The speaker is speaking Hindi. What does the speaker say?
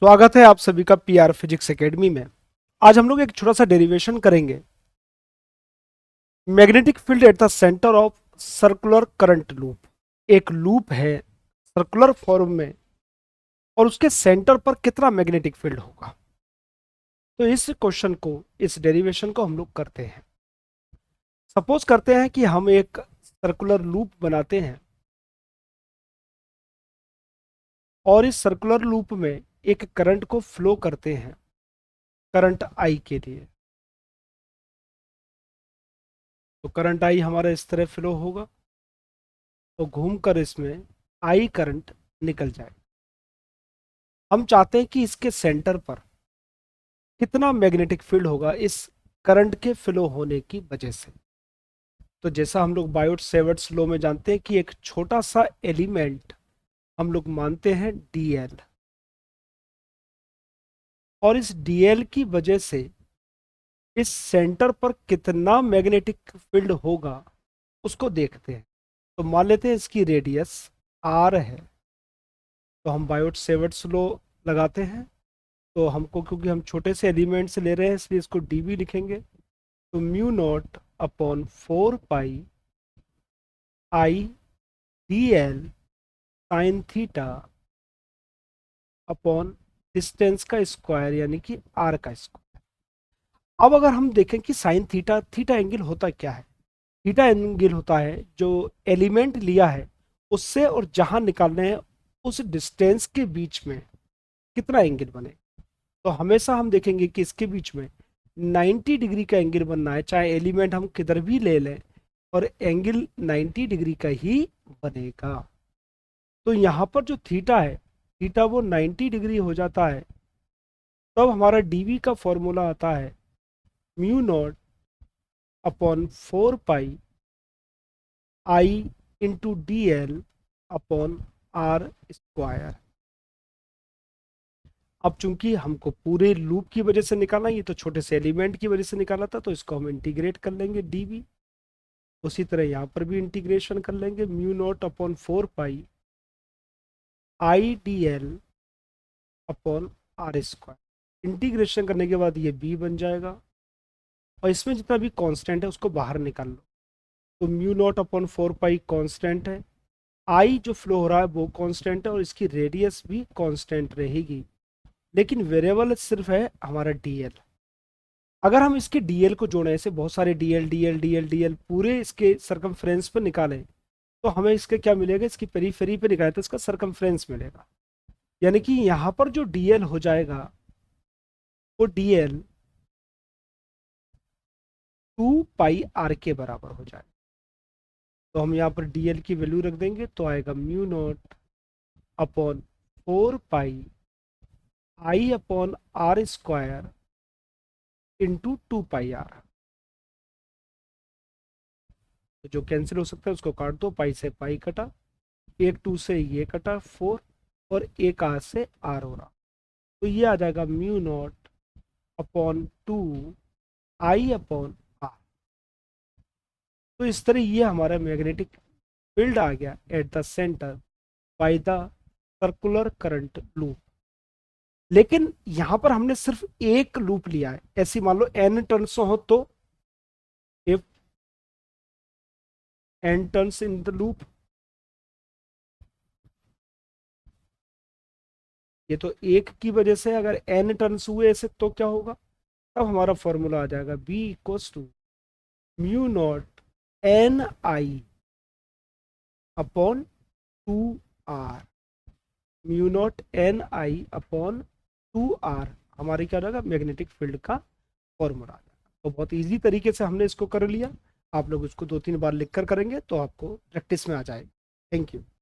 स्वागत है आप सभी का पीआर फिजिक्स एकेडमी में। आज हम लोग एक छोटा सा डेरिवेशन करेंगे। Magnetic field at the centre of circular current loop. एक लूप है सर्कुलर फॉर्म में और उसके सेंटर पर कितना मैग्नेटिक फील्ड होगा। तो इस क्वेश्चन को, इस डेरिवेशन को हम लोग करते हैं। सपोज करते हैं कि हम एक सर्कुलर लूप बनाते हैं और इस सर्कुलर लूप में एक करंट को फ्लो करते हैं, करंट आई के लिए। तो करंट आई हमारा इस तरह फ्लो होगा तो घूमकर इसमें आई करंट निकल जाए। हम चाहते हैं कि इसके सेंटर पर कितना मैग्नेटिक फील्ड होगा इस करंट के फ्लो होने की वजह से। तो जैसा हम लोग बायोट सेवर्ट्स लॉ में जानते हैं कि एक छोटा सा एलिमेंट हम लोग मानते हैं डीएल, और इस डीएल की वजह से इस सेंटर पर कितना मैग्नेटिक फील्ड होगा उसको देखते हैं। तो मान लेते हैं इसकी रेडियस आर है, तो हम बायोट सेवर्ट्स लॉ लगाते हैं। तो हमको, क्योंकि हम छोटे से एलिमेंट से ले रहे हैं, इसलिए इसको डी भी लिखेंगे। तो mu naught upon 4 pi I D L sine theta upon distance का स्क्वायर, यानी कि आर का स्क्वायर। अब अगर हम देखें कि साइन थीटा, थीटा एंगल होता क्या है? थीटा एंगल होता है जो एलिमेंट लिया है उससे और जहां निकालने हैं उस डिस्टेंस के बीच में कितना एंगल बने। तो हमेशा हम देखेंगे कि इसके बीच में 90 डिग्री का एंगल बनना है, चाहे एलिमेंट हम किधर भी ले लें, और एंगल 90 डिग्री का ही बनेगा। तो यहाँ पर जो थीटा है, थीटा वो 90 डिग्री हो जाता है। तब हमारा डीवी का फॉर्मूला आता है mu naught upon 4 pi I into D L upon R square. अब चूंकि हमको पूरे लूप की वजह से निकालना, ये तो छोटे से एलिमेंट की वजह से निकाला था, तो इसको हम इंटीग्रेट कर लेंगे डीवी। उसी तरह यहाँ पर भी इंटीग्रेशन कर लेंगे mu naught upon 4 pi I D L upon R square. Integration करने के बाद ये बी बन जाएगा और इसमें जितना भी कांस्टेंट है उसको बाहर निकाल लो। तो म्यू नॉट अपॉन 4 पाई कांस्टेंट है, आई जो फ्लो हो रहा है वो कांस्टेंट है, और इसकी रेडियस भी कांस्टेंट रहेगी, लेकिन वेरिएबल सिर्फ है हमारा डीएल। अगर हम इसके डीएल को जोड़ें, ऐसे बहुत सारे डीएल डीएल डीएल डीएल पूरे इसके सरकमफ्रेंस पर निकालें, तो हमें इसके क्या मिलेगा? इसकी पेरीफेरी पे निकाले तो इसका सरकमफ्रेंस मिलेगा। यानी कि यहाँ पर जो डीएल हो जाएगा वो डीएल 2 पाई आर के बराबर हो जाएगा। तो हम यहाँ पर डीएल की वैल्यू रख देंगे तो आएगा mu naught upon 4 pi I upon R square into 2 pi R. तो जो कैंसिल हो सकता है उसको काट दो, पाई से पाई कटा, एक 2 से ये कटा 4, और एक आर से आर हो रहा। तो ये आ जाएगा mu naught upon 2 I upon R. तो इस तरह ये हमारा मैग्नेटिक फील्ड आ गया at the centre by the circular current loop. लेकिन यहां पर हमने सिर्फ एक लूप लिया है। ऐसी मान लो n टर्न्स हो, तो if n turns in the loop, ये तो एक की वजह से, अगर n टर्न्स हुए ऐसे तो क्या होगा? तब हमारा फॉर्मूला आ जाएगा b equals to mu naught N I upon 2 R. Mu naught N I upon 2 R हमारे क्या रहेगा? मैग्नेटिक फील्ड का फॉर्मूला आ जाएगा। तो बहुत इजी तरीके से हमने इसको कर लिया। आप लोग इसको 2-3 बार लिख कर करेंगे तो आपको प्रैक्टिस में आ जाएगा। Thank you.